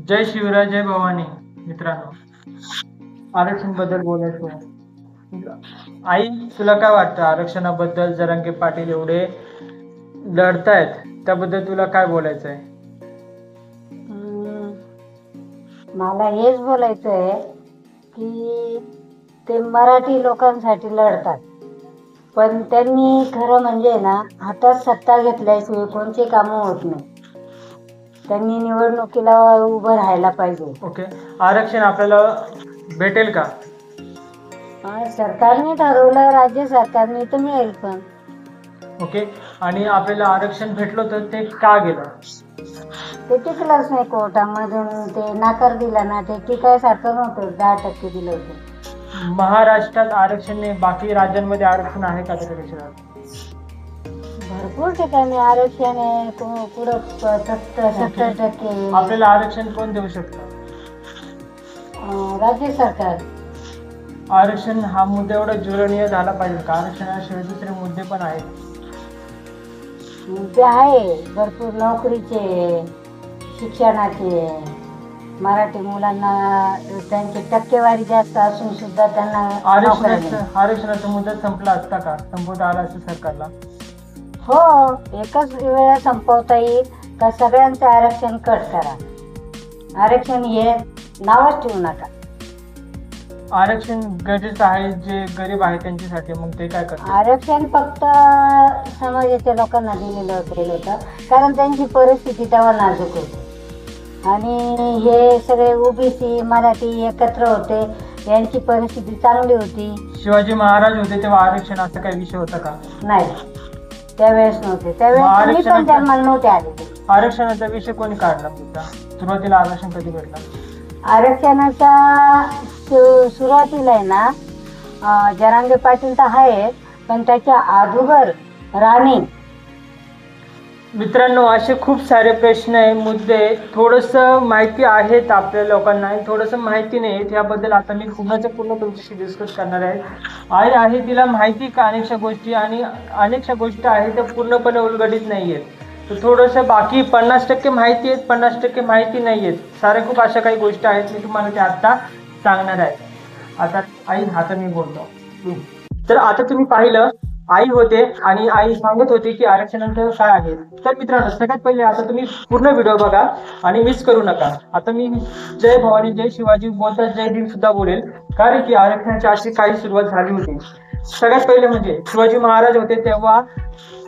जय शिवराय जय भवानी. मित्रांनो, आरक्षण बद्दल बोलायचं आहे. आई, तुला काय वाटतं आरक्षणाबद्दल? जरांगे पाटील एवढे लढतायत त्याबद्दल तुला काय बोलायचं आहे? मला हेच बोलायचं आहे की ते मराठी लोकांसाठी लढतात, पण त्यांनी खरं म्हणजे ना हातात सत्ता घेतल्याशिवाय कोणते कामं होत नाही. त्यांनी निवडणुकीला उभं राहायला पाहिजे. ओके, आरक्षण आपल्याला भेटेल का? सरकारने ठरवलं, राज्य सरकारने तर मिळेल पण. ओके, आणि आपल्याला आरक्षण भेटलं तर ते का गेलं? ते टिकलंच नाही कोर्टामधून, ते नाकार दिला ना. ते टिकायसारखं नव्हतं. 10% दिलं होतं. महाराष्ट्रात आरक्षण नाही, बाकी राज्यांमध्ये आरक्षण आहे का त्याच्यापेक्षा? भरपूर ठिकाणी आरक्षण आहे. पुढं 70% आपल्याला आरक्षण कोण देऊ शकतं? राज्य सरकार. आरक्षण हा मुद्दा एवढा ज्वलनीय झाला पाहिजे का? आरक्षणाशिवाय दुसरे मुद्दे पण आहेत. मुद्दे आहे भरपूर, नोकरीचे, शिक्षणाचे. मराठी मुलांना त्यांची टक्केवारी जास्त असून सुद्धा त्यांना आरक्षणाचा मुद्दा संपला असता का? संपवता आला असता सरकारला? हो, एकच वेळा संपवता येईल का? सगळ्यांचं आरक्षण कट करा. आरक्षण हे नावच ठेवू नका. आरक्षण गरजेचं आहे, जे गरीब आहे त्यांच्यासाठी. मग ते काय करतात? आरक्षण फक्त समाजाच्या लोकांना दिलेलं होतं, कारण त्यांची परिस्थिती तेव्हा नाजूक होती. आणि हे सगळे ओबीसी मराठी एकत्र होते, यांची परिस्थिती चांगली होती. शिवाजी महाराज होते तेव्हा आरक्षण असं काही विषय होता का? नाही, त्यावेळेस नव्हते. त्यावेळेस मी पण जन्माला नव्हते आले. आरक्षणाचा विषय कोणी काढला मुद्दा? सुरुवातीला आरक्षण कधी भेटला? आरक्षणाचा सुरुवातीला आहे ना, जरांगे पाटील तर आहेत, पण त्याच्या अगोदर राणे. मित्रांनो, असे खूप सारे प्रश्न आहे, मुद्दे. थोडंसं माहिती आहेत आपल्या लोकांना, थोडंसं माहिती नाही. त्याबद्दल आता मी पूर्ण तुमच्याशी डिस्कस करणार आहे. आहे तिला माहिती का अनेकशा गोष्टी, आणि अनेकशा गोष्टी आहेत त्या पूर्णपणे उलगडीत नाही आहेत. तर थोडंसं बाकी 50% माहिती आहेत, 50% माहिती नाही आहेत. सारे खूप अशा काही गोष्टी आहेत, मी तुम्हाला त्या आत्ता सांगणार आहे. आता मी बोलतो. तर आता तुम्ही पाहिलं, आई होते आणि आई सांगत होती की आरक्षणाचं काय आहे. तर मित्रांनो, सगळ्यात पहिले आता तुम्ही पूर्ण व्हिडिओ बघा आणि मिस करू नका. आता मी जय भवानी जय शिवाजी बोलता जय भीम सुद्धा बोलेल, कारण की आरक्षणाची अशी काही सुरुवात झाली होती. सगळ्यात पहिले म्हणजे शिवाजी महाराज होते तेव्हा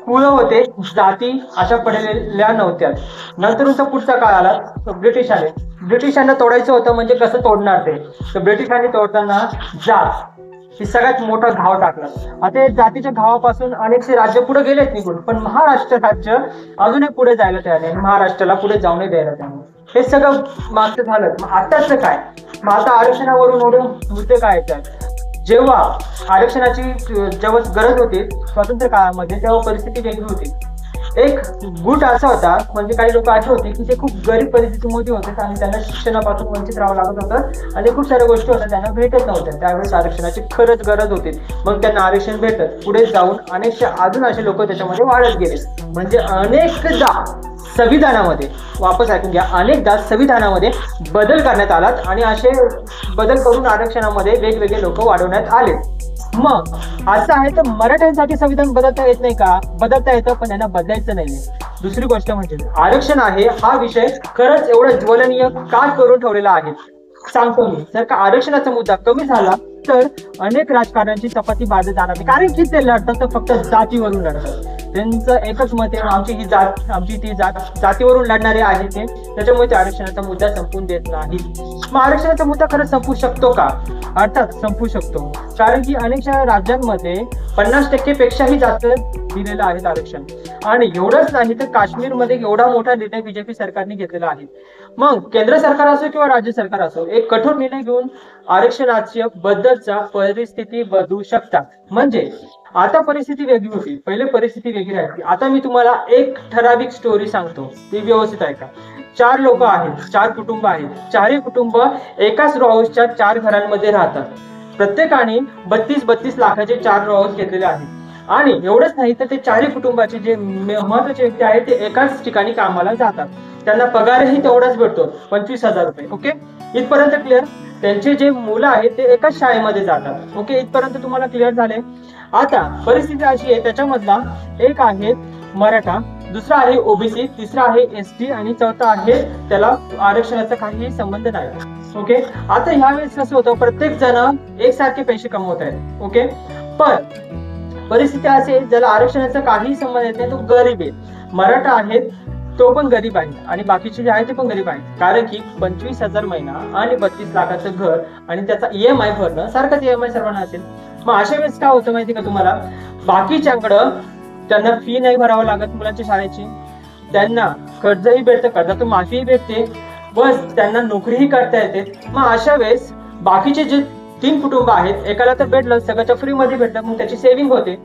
कुळ होते, जाती अशा पडलेल्या नव्हत्या. नंतरचा पुढचा काळ आला, ब्रिटिशांना तोडायचं होतं. म्हणजे कसं तोडणार ते? तर ब्रिटिशांनी तोडताना जात ही सगळ्यात मोठा घाव टाकला. आता जातीच्या घावापासून अनेकसे राज्य पुढे गेलेत निघून, पण महाराष्ट्र राज्य अजूनही पुढे जायला तयार नाही. महाराष्ट्राला पुढे जाऊन द्यायला त्यांनी. हे सगळं मागचं झालं. मग आताच काय? मग आता आरक्षणावरून मुद्दे काय येतात? जेव्हा आरक्षणाची जेव्हा गरज होती स्वातंत्र्य काळामध्ये, तेव्हा परिस्थिती वेगळी होती. एक गुट असा होता, म्हणजे काही लोक असे होते की ते खूप गरीब परिस्थितीमध्ये होते आणि त्यांना शिक्षणापासून वंचित राहावं लागत होतं आणि खूप साऱ्या गोष्टी होत्या त्यांना भेटत नव्हत्या. त्यावेळेस आरक्षणाची खरंच गरज होती. मग त्यांना आरक्षण भेटत. पुढे जाऊन अजून असे लोक त्याच्यामध्ये वाढत गेले. म्हणजे अनेकदा संविधानामध्ये, वापस ऐकून घ्या, अनेकदा संविधानामध्ये बदल करण्यात आलात आणि असे बदल करून आरक्षणामध्ये वेगवेगळे लोक वाढवण्यात आले. मग असं आहे तर मराठ्यांसाठी संविधान बदलता येत नाही का? बदलता येतं, पण त्यांना बदलायचं नाहीये. दुसरी गोष्ट म्हणजे आरक्षण आहे हा विषय खरंच एवढा ज्वलनीय का करून ठेवलेला आहे सांगतो मी. जर का आरक्षणाचा मुद्दा कमी झाला तर अनेक राजकारण्यांची चपाती बाजू जाणार नाही, कारण की ते लढतात तर फक्त जातीवरून लढतात. त्यांचं एकच मत आहे, आमची ही जात, आमची ती जात, जातीवरून लढणारे आहेत ते. त्याच्यामुळे ते आरक्षणाचा मुद्दा संपून देत नाही. मग आरक्षणाचा मुद्दा खरंच संपू शकतो का? अर्थात संपू शकतो, कारण की अनेकशा राज्यांमध्ये 50% पेक्षाही जास्त दिलेलं आहे आरक्षण. आणि एवढंच नाही तर काश्मीरमध्ये एवढा मोठा निर्णय बीजेपी सरकारने घेतलेला आहे. मग केंद्र सरकार असो किंवा राज्य सरकार असो, एक कठोर निर्णय घेऊन आरक्षणाच्या बद्दलचा परिस्थिती बदलू शकतात. म्हणजे आता परिस्थिती वेगळी होती, पहिले परिस्थिती वेगळी राहिली. आता मी तुम्हाला एक ठराविक स्टोरी सांगतो, ती व्यवस्थित ऐका. 4 लोक आहेत, 4 कुटुंब आहेत. 4ही कुटुंब एकाच रो हाऊसच्या 4 घरांमध्ये राहतात. प्रत्येकाने 32 लाखाचे 4 रो हाऊस घेतलेले आहेत. आणि एवढंच नाही तर ते 4ही कुटुंबाचे जे महत्वाचे व्यक्ती आहेत ते एकाच ठिकाणी कामाला जातात. त्यांना पगारही तेवढाच भेटतो, 25,000 रुपये. ओके, इथपर्यंत क्लिअर. त्यांचे जे मुलं आहेत ते एकाच शाळेमध्ये जातात. ओके, इथपर्यंत तुम्हाला क्लिअर झाले. आता परिस्थिती अशी आहे, त्याच्यामधला एक आहे मराठा, दुसरा आहे ओबीसी, तिसरा आहे एसटी आणि चौथा आहे त्याला आरक्षणाचा काहीही संबंध नाही. ओके, आता ह्या वेळेस कसं होतं, प्रत्येक जण एकसारखे पैसे कमवत आहेत. ओके, पण परिस्थिती अशी आहे, ज्याला आरक्षणाचा काहीही संबंध येत नाही तो गरीब आहे. मराठा आहेत तो पण गरीब आहे आणि बाकीचे जे आहे ते पण गरीब आहेत. कारण की 25,000 महिना आणि 32 लाखाचं घर आणि त्याचा EMI भरणं सारखंच EMI सर्वांना असेल. मग अशा वेळेस काय होतं माहिती का तुम्हाला, बाकीच्यांकडं त्यांना फी नाही भरावं लागत मुलांच्या शाळेची, त्यांना कर्जही भेटतं, कर्जातून माफीही भेटते, बस त्यांना नोकरीही करता येते. मग अशा वेळेस बाकीचे जे 3 कुटुंब आहेत, एकाला तर भेटलं सगळ्याच्या फ्री मध्ये भेटलं, मग त्याची सेव्हिंग होते.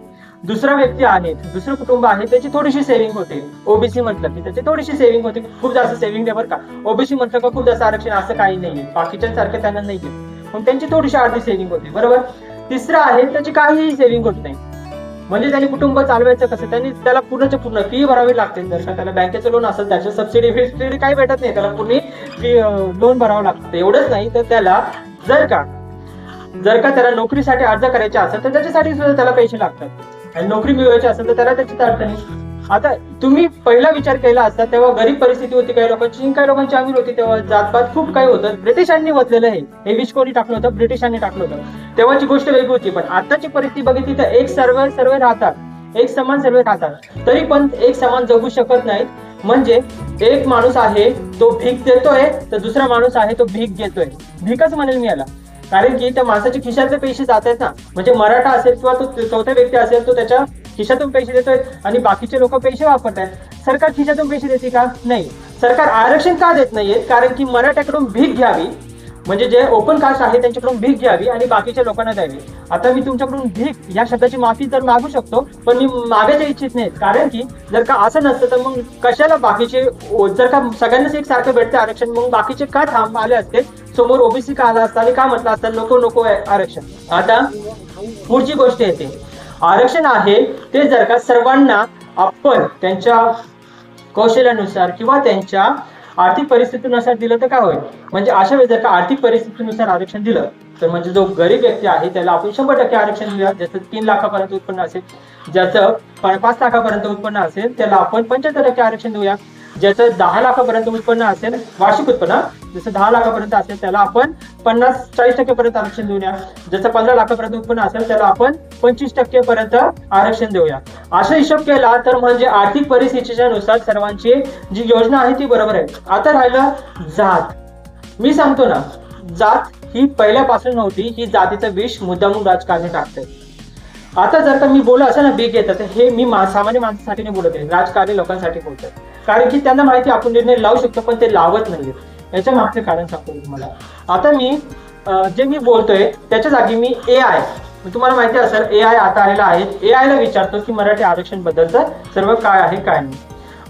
दुसरा व्यक्ती आहे, दुसरं कुटुंब आहे, त्याची थोडीशी सेव्हिंग होते. ओबीसी म्हटलं की त्याची थोडीशी सेव्हिंग होते, खूप जास्त सेव्हिंग नाही बरं का. ओबीसी म्हटलं का खूप जास्त आरक्षण असं काही नाहीये, बाकीच्यांसारखे त्यांना नाहीये, मग त्यांची थोडीशी अर्धी सेव्हिंग होते. बरोबर. तिसरा आहे त्याची काहीही सेव्हिंग होत नाही, म्हणजे त्यांनी कुटुंब चालवायचं कसं, त्यांनी त्याला पूर्णच्या पूर्ण फी भरावी लागते. जर का त्याला बँकेचं लोन असेल, त्याच्या सबसिडी काही भेटत नाही, त्याला पूर्ण फी लोन भरावं लागतं. एवढंच नाही तर त्याला जर का त्याला नोकरीसाठी अर्ज करायचे असेल तर त्याच्यासाठी सुद्धा त्याला पैसे लागतात, आणि नोकरी मिळवायची असेल तर त्याला त्याची अडचणी. आता तुम्ही पहिला विचार केला असता तेव्हा गरीब परिस्थिती होती काही लोकांची, काही लोकांची अमीर होती. तेव्हा जातपात खूप काही होतं, ब्रिटिशांनी वतलेलं हे विष कोणी टाकलं होतं, ब्रिटिशांनी टाकलं होतं. तेव्हाची गोष्ट वेगळी होती. पण आताची परिस्थिती बघितली तर एक सर्व राहतात, एक समान सर्व राहतात, तरी पण एक समान जगू शकत नाहीत. म्हणजे एक माणूस आहे तो भीक देतोय तर दुसरा माणूस आहे तो भीक घेतोय. भीकच म्हणेल मी याला, कारण की त्या माणसाच्या खिशातले पैसे जात आहेत ना. म्हणजे मराठा असेल किंवा तो चौथा व्यक्ती असेल तो त्याच्या खिशातून पैसे देतोय आणि बाकीचे लोक पैसे वापरतायत. सरकार खिशातून पैसे देते का? नाही. सरकार आरक्षण का देत नाहीये? कारण की मराठ्याकडून भीक घ्यावी, म्हणजे जे ओपन कास्ट आहे त्यांच्याकडून भीक घ्यावी आणि बाकीच्या लोकांना द्यावी. आता मी तुमच्याकडून भीक या शब्दाची माफी तर मागू शकतो, पण मी मागायच्या इच्छित नाही. कारण की जर का असं नसतं तर मग कशाला बाकीचे, जर का सगळ्यांनाच एक सारखं भेटते आरक्षण, मग बाकीचे का थांब आले असते समोर, ओबीसी का आला असता आणि का म्हटलं असतं नको आरक्षण. आता पुढची गोष्ट येते, आरक्षण आहे ते जर का सर्वांना आपण त्यांच्या कौशल्यानुसार किंवा त्यांच्या आर्थिक परिस्थितीनुसार दिलं तर काय होईल, म्हणजे अशा वेळी जर का आर्थिक परिस्थितीनुसार आरक्षण दिलं तर म्हणजे जो गरीब व्यक्ती आहे त्याला आपण 100% आरक्षण देऊया. ज्याचं 3 लाखापर्यंत उत्पन्न असेल, ज्याचं 5 लाखापर्यंत उत्पन्न असेल त्याला आपण 75% आरक्षण देऊया. ज्याचं 10 लाखापर्यंत उत्पन्न असेल, वार्षिक उत्पन्न जसं 10 लाखापर्यंत असेल त्याला आपण 40% पर्यंत आरक्षण देऊया. ज्याचं 15 लाखापर्यंत उत्पन्न असेल त्याला आपण 25% पर्यंत आरक्षण देऊया. असा हिशोब केला तर म्हणजे आर्थिक परिस्थितीच्या नुसार सर्वांची जी योजना आहे ती बरोबर आहे. आता राहिलं जात. मी सांगतो ना, जात ही पहिल्यापासून नव्हती, ही जातीचं विष मुद्दामून राजकारणी टाकते. आता जर का मी बोललो असं ना भीक येतात, हे मी सामान्य माणसासाठी नाही बोलत आहे, राजकारणी लोकांसाठी बोलतोय. कारण की त्यांना माहिती आपण निर्णय लावू शकतो पण ते लावत नाहीये. याच्या मागचं कारण सांगतो तुम्हाला. आता मी जे मी बोलतोय त्याच्या जागी मी AI, तुम्हाला माहिती असेल AI आता आलेला आहे, AI ला विचारतो की मराठी आरक्षण बद्दलचं सर्व काय आहे काय नाही.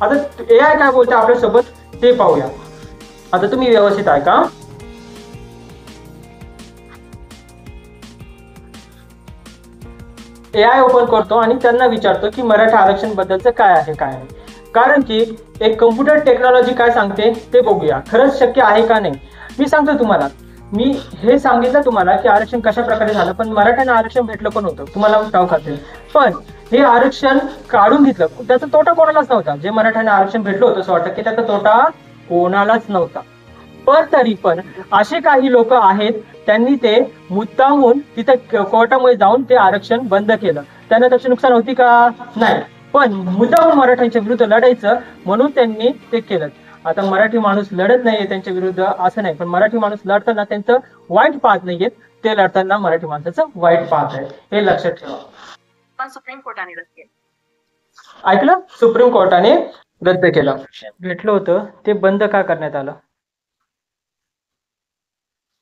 आता AI काय बोलतो आपल्यासोबत ते पाहूया. आता तुम्ही व्यवस्थित ऐका. AI ओपन करतो आणि त्यांना विचारतो की मराठा आरक्षण बद्दलचं काय आहे काय नाही. कारण की एक कम्प्युटर टेक्नॉलॉजी काय सांगते ते बघूया, खरंच शक्य आहे का नाही. मी सांगतो तुम्हाला, मी हे सांगितलं तुम्हाला की आरक्षण कशा प्रकारे झालं, पण मराठ्यांना आरक्षण भेटलं पण होतं, तुम्हाला ठाऊक असेल. पण हे आरक्षण काढून घेतलं, त्याचा तोटा कोणालाच नव्हता. जे मराठ्यांना आरक्षण भेटलं होतं 100%, त्याचा तोटा कोणालाच नव्हता. पण तरी पण असे काही लोक आहेत त्यांनी ते मुद्दामून तिथे कोर्टामध्ये जाऊन ते आरक्षण बंद केलं. त्यांना त्याची नुकसान होती का? नाही. पण मुद्दामून मराठ्यांच्या विरुद्ध लढायचं म्हणून त्यांनी ते केलं. आता मराठी माणूस लढत नाहीये त्यांच्या विरुद्ध असं नाही, पण मराठी माणूस लढताना त्यांचं वाईट पाहत नाहीये, ते लढताना मराठी माणसाचं वाईट पाहत आहे, हे लक्षात ठेवा. पण सुप्रीम कोर्टाने रद्द केलं. ऐकलं? सुप्रीम कोर्टाने रद्द केलं. भेटलं होतं ते बंद का करण्यात आलं?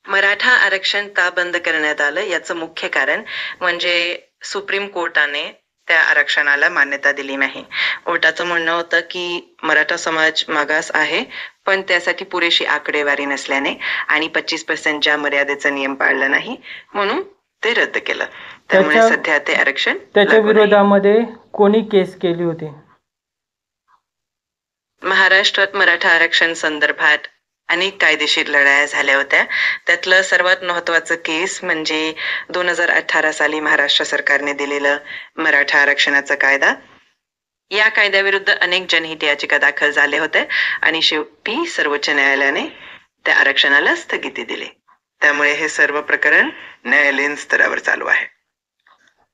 मराठा आरक्षण का बंद करण्यात आलं याचं मुख्य कारण म्हणजे सुप्रीम कोर्टाने त्या आरक्षणाला मान्यता दिली नाही. कोर्टाचं म्हणणं होतं की मराठा समाज मागास आहे, पण त्यासाठी पुरेशी आकडेवारी नसल्याने आणि 25% च्या मर्यादेचा नियम पाळला नाही, म्हणून ते रद्द केलं. त्यामुळे सध्या ते आरक्षण त्याच्या विरोधामध्ये कोणी केस केली होती? महाराष्ट्रात मराठा आरक्षण संदर्भात अनेक कायदेशीर लढाया झाल्या होत्या. त्यातलं सर्वात महत्वाचं केस म्हणजे 2018 साली महाराष्ट्र सरकारने दिलेलं मराठा आरक्षणाचा कायदा. या कायद्याविरुद्ध अनेक जनहित याचिका दाखल झाल्या होत्या आणि शेवटी सर्वोच्च न्यायालयाने त्या आरक्षणाला स्थगिती दिली. त्यामुळे हे सर्व प्रकरण न्यायालयीन स्तरावर चालू आहे.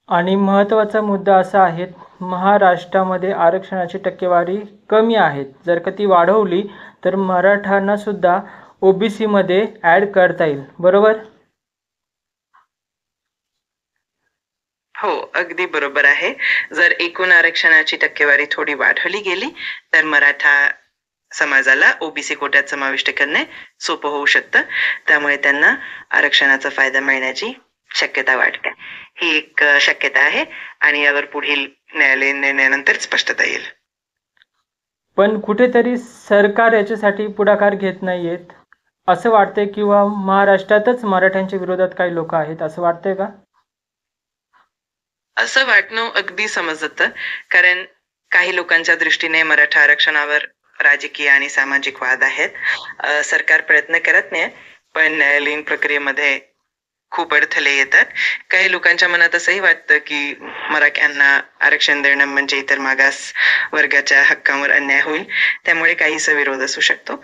आणि महत्त्वाचा मुद्दा असा आहे, महाराष्ट्रामध्ये आरक्षणाची टक्केवारी कमी आहे. जर का ती वाढवली तर मराठांना सुद्धा ओबीसी मध्ये ऍड करता येईल, बरोबर? हो, अगदी बरोबर आहे. जर एकूण आरक्षणाची टक्केवारी थोडी वाढवली गेली तर मराठा समाजाला ओबीसी कोट्यात समाविष्ट करणे सोपं होऊ शकतं. त्यामुळे त्यांना आरक्षणाचा फायदा मिळण्याची शक्यता वाटते. ही एक शक्यता आहे आणि यावर पुढील न्यायालयीन निर्णयानंतर स्पष्टता येईल. पण कुठेतरी सरकार याच्यासाठी पुढाकार घेत नाहीयेत असं वाटतंय, किंवा महाराष्ट्रातच मराठ्यांच्या विरोधात काही लोक आहेत असं वाटतंय का? असं वाटणं अगदी समजतं, कारण काही लोकांच्या दृष्टीने मराठा आरक्षणावर राजकीय आणि सामाजिक वाद आहेत. सरकार प्रयत्न करत नाही, पण न्यायालयीन प्रक्रियेमध्ये खूप अडथळे येतात. काही लोकांच्या मनात असंही वाटतं की मराठ्यांना आरक्षण देणं म्हणजे इतर मागास वर्गाच्या हक्कांवर अन्याय होईल. त्यामुळे काहीसा विरोध असू शकतो.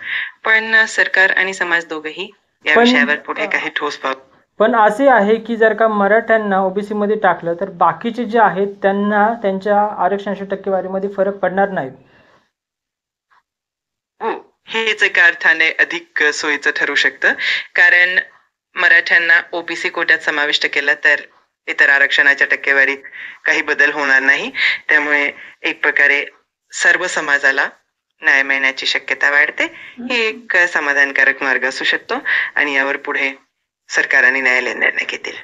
पण सरकार आणि समाज दोघंही या विषयावर पुढे काही ठोस पाऊल. पण असे आहे की जर का मराठ्यांना ओबीसी मध्ये टाकलं तर बाकीचे जे आहेत त्यांना त्यांच्या आरक्षणाच्या टक्केवारीमध्ये फरक पडणार नाही. हेच एका अर्थाने अधिक सोयीचं ठरू शकतं, कारण मराठ्यांना ओबीसी कोट्यात समाविष्ट केलं तर इतर आरक्षणाच्या टक्केवारीत काही बदल होणार नाही. त्यामुळे एक प्रकारे सर्व समाजाला न्याय मिळण्याची शक्यता वाढते. ही एक समाधानकारक मार्ग असू शकतो आणि यावर पुढे सरकार आणि न्यायालय निर्णय घेतील.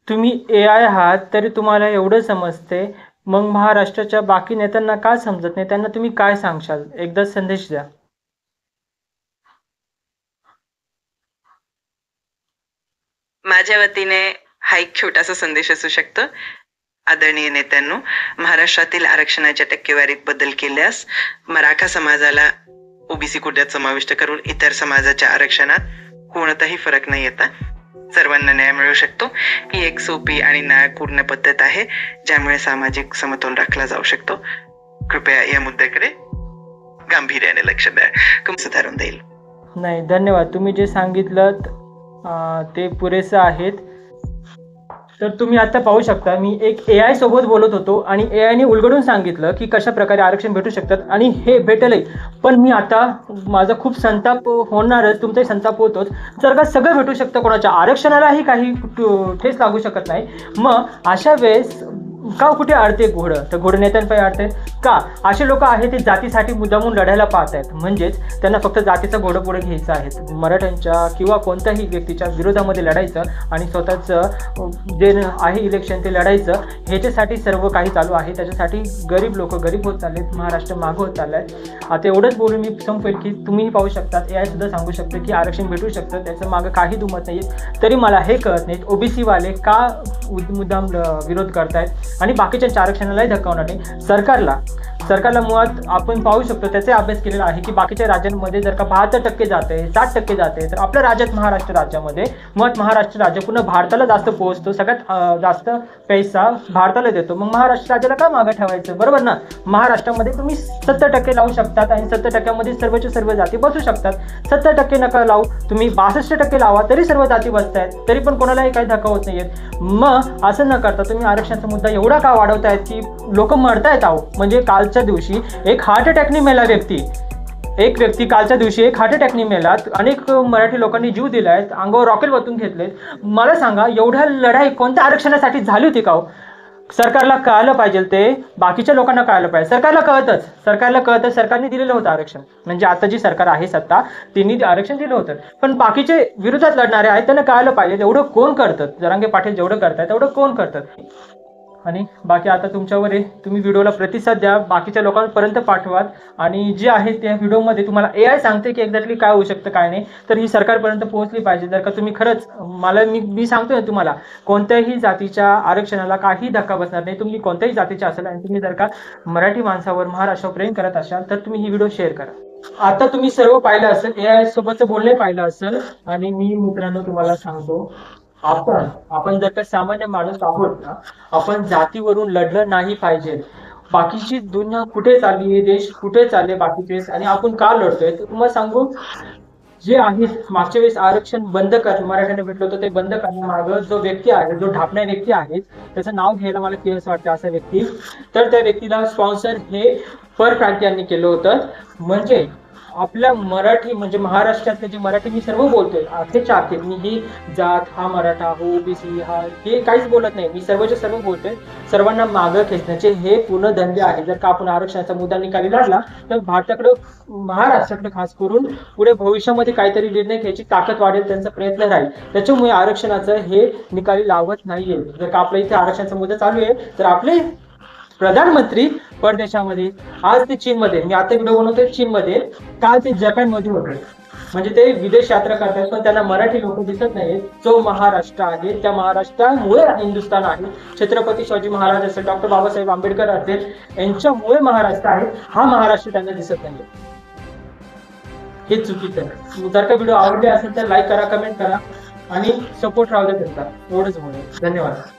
तुम्ही AI आहात तरी तुम्हाला एवढं समजते, मग महाराष्ट्राच्या बाकी नेत्यांना काय समजत नाही? त्यांना तुम्ही काय सांगशाल? एकदा संदेश द्या. माझ्या वतीने हा एक छोटासा संदेश असू शकतो. आदरणीय नेत्यांनो, महाराष्ट्रातील आरक्षणाच्या टक्केवारीत बदल केल्यास मराठा समाजाला ओबीसी कोट्यात समाविष्ट करून इतर समाजाच्या आरक्षणात कोणताही फरक नाही येता. सर्वांना न्याय मिळू शकतो. ही एक सोपी आणि न्यायपूर्ण पद्धत आहे ज्यामुळे सामाजिक समतोल राखला जाऊ शकतो. कृपया या मुद्द्याकडे गांभीर्याने लक्ष द्या. सुधारून देईल. नाही, धन्यवाद. तुम्ही जे सांगितलं ते पुरेसं आहेत. तर तुम्ही आता पाहू शकता, मी एक AI सोबत बोलत होतो आणि AI ने उलगडून सांगितलं की कशा प्रकारे आरक्षण भेटू शकतात आणि हे भेटलंय. पण मी आता माझा खूप संताप होणारच, तुमचाही संताप होतोच. जर का सगळं भेटू शकतं, कोणाच्या आरक्षणालाही काही ठेस लागू शकत नाही, मग अशा वेळेस का कुठे अडते घोडं? तर घोडं नेत्यांपायी अडते का? असे लोक आहेत ते जातीसाठी मुद्दामून लढायला पाहत आहेत. म्हणजेच त्यांना फक्त जातीचं घोडं पुढे घ्यायचं आहे, मराठ्यांच्या किंवा कोणत्याही व्यक्तीच्या विरोधामध्ये लढायचं आणि स्वतःचं जे आहे इलेक्शन ते लढायचं. ह्याच्यासाठी सर्व काही चालू आहे. त्याच्यासाठी गरीब लोक गरीब होत चाललेत, महाराष्ट्र मागं होत चाललं आहे. आता एवढंच बोलून मी संपेल की तुम्ही पाहू शकतात, AI सुद्धा सांगू शकतं की आरक्षण भेटू शकतं, त्याचं मागं काही दुमत नाही. तरी मला हे कळत नाही ओबीसीवाले का मुद्दाम विरोध करतायत आणि बाकीच्या आरक्षणालाही धक्कावणार नाही. सरकारला मुळात आपण पाहू शकतो, त्याचा अभ्यास केलेला आहे की बाकीच्या राज्यांमध्ये जर का 72% जाते, 60% जाते, तर आपल्या राज्यात महाराष्ट्र राज्यामध्ये मुळात महाराष्ट्र राज्य पुन्हा भारताला जास्त पोहोचतो, सगळ्यात जास्त पैसा भारताला देतो. मग महाराष्ट्र राज्याला का मागं ठेवायचं? बरोबर ना? महाराष्ट्रामध्ये तुम्ही 70% लावू शकतात आणि 70%मध्ये सर्वच्या सर्व जाती बसू शकतात. 70% नका लावू, तुम्ही 62% लावा, तरी सर्व जाती बसत आहेत, तरी पण कोणालाही काही धक्का होत नाहीयेत. मग असं न करता तुम्ही आरक्षणाचा मुद्दा एवढा का वाढवतायत की लोक मरतायत? आहो, म्हणजे कालच्या दिवशी एक हार्ट अटॅकने मेला एक व्यक्ती कालच्या दिवशी एक हार्ट अटॅकने मेला. अनेक मराठी लोकांनी जीव दिलाय, अंगावर रॉकेल वतून घेतलेत. मला सांगा, एवढ्या लढाई कोणत्या आरक्षणासाठी झाली होती का हो? सरकारला कळालं पाहिजे, ते बाकीच्या लोकांना कळालं पाहिजे. सरकारला कळतं, सरकारने दिलेलं होतं आरक्षण. म्हणजे आता जी सरकार आहे सत्ता, त्यांनी आरक्षण दिलं होतं. पण बाकीचे विरोधात लढणारे आहेत त्यांना कळालं पाहिजे. एवढं कोण करतात? जरांगे पाटील जेवढं करतात तेवढं कोण करतात? आणि बाकी आता तुमच्यावर आहे, तुम्ही व्हिडिओला प्रतिसाद द्या, बाकीच्या लोकांपर्यंत पाठवा. आणि जे आहे त्या व्हिडिओमध्ये तुम्हाला AI सांगते की एक्झॅक्टली काय होऊ शकतं काय नाही, तर ही सरकारपर्यंत पोहोचली पाहिजे. जर का तुम्ही खरंच मी सांगतोय ना तुम्हाला, कोणत्याही जातीच्या आरक्षणाला काही धक्का बसणार नाही. तुम्ही कोणत्याही जातीचे असाल आणि तुम्ही जर का मराठी माणसावर, महाराष्ट्रावर प्रेम करत असाल तर तुम्ही ही व्हिडिओ शेअर करा. आता तुम्ही सर्व पाहिलं असेल, AI सोबतचं बोलणे पाहिलं असेल. आणि मी मित्रांनो तुम्हाला सांगतो, आपण जर का सामान्य माणूस आहोत ना, आपण जातीवरून लढलं नाही पाहिजे. बाकीची दुनिया कुठे चालली आहे, देश कुठे चालले बाकीचे, आणि आपण का लढतोय, तर तुम्हाला सांगू, जे आहे मागच्या वेळेस आरक्षण बंद मराठ्यांना भेटलं होतं, ते बंद करण्यामागं जो व्यक्ती आहे, जो ढापण्या व्यक्ती आहे, त्याचं नाव घ्यायला मला केस वाटतं, असा व्यक्ती, तर त्या व्यक्तीला स्पॉन्सर हे परप्रांतीय यांनी केलं होतं. म्हणजे आपल्या मराठी म्हणजे महाराष्ट्रातले जे मराठी मी सर्व बोलतोय अखेरच्या अखेर, मी ही जात, हा मराठा, हो ओबीसी, हा हे काहीच बोलत नाही, मी सर्वच्या सर्व बोलतोय. सर्वांना मागं खेचण्याचे हे पूर्ण धंदे आहे. जर का आपण आरक्षणाचा मुद्दा निकाली लावला तर भारताकडे, महाराष्ट्राकडे खास करून पुढे भविष्यामध्ये काहीतरी निर्णय घ्यायची ताकद वाढेल, त्यांचा प्रयत्न राहील. त्याच्यामुळे आरक्षणाचं हे निकाली लावत नाहीये. जर का आपल्या इथे आरक्षणाचा मुद्दा चालू आहे तर आपले प्रधानमंत्री परदेशामध्ये, आज ते चीनमध्ये, मी आता व्हिडिओ बनवतोय चीनमध्ये, काल ते जपानमध्ये होते. म्हणजे ते विदेश यात्रा करतात, पण त्यांना मराठी लोक दिसत नाहीत. जो महाराष्ट्र आहे, त्या महाराष्ट्रामुळे हिंदुस्थान आहे. छत्रपती शिवाजी महाराज असेल, डॉक्टर बाबासाहेब आंबेडकर असेल, यांच्यामुळे महाराष्ट्र आहे. हा महाराष्ट्र त्यांना दिसत नाहीये, हे चुकीचं आहे. जर का व्हिडिओ आवडले असेल तर लाईक करा, कमेंट करा आणि सपोर्ट राहू द्या त्यांचा. एवढंच बोलू. धन्यवाद.